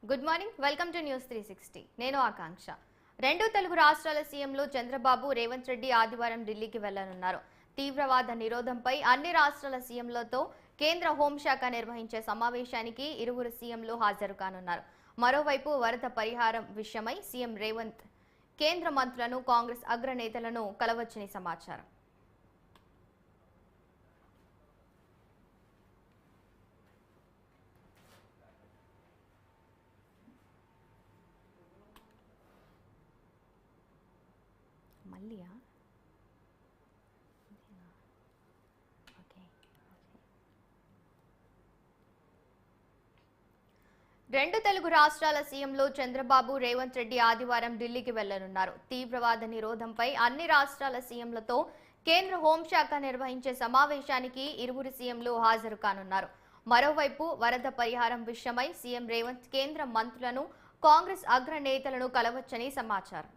Good morning, welcome to news 360. నేను ఆకాంక్ష. రెండు తెలుగు రాష్ట్రాల సీఎంలు చంద్రబాబు, రేవంత్ రెడ్డి ఆదివారం ఢిల్లీకి వెళ్లనున్నారు. తీవ్రవాద నిరోధంపై అన్ని రాష్ట్రాల సీఎంలతో కేంద్ర హోంశాఖ నిర్వహించే సమావేశానికి ఇరువురు సీఎంలు హాజరు కానున్నారు. మరోవైపు వరద పరిహారం విషయమై సీఎం రేవంత్ కేంద్ర మంత్రులను, కాంగ్రెస్ అగ్రనేతలను కలవచ్చని సమాచారం. రెండు తెలుగు రాష్ట్రాల సీఎంలు చంద్రబాబు, రేవంత్ రెడ్డి ఆదివారం ఢిల్లీకి వెళ్లనున్నారు. తీవ్రవాద నిరోధంపై అన్ని రాష్ట్రాల సీఎంలతో కేంద్ర హోంశాఖ నిర్వహించే సమావేశానికి ఇరువురు సీఎంలు హాజరు కానున్నారు. మరోవైపు వరద పరిహారం విషయమై సీఎం రేవంత్ కేంద్ర మంత్రులను, కాంగ్రెస్ అగ్రనేతలను కలవచ్చని సమాచారం.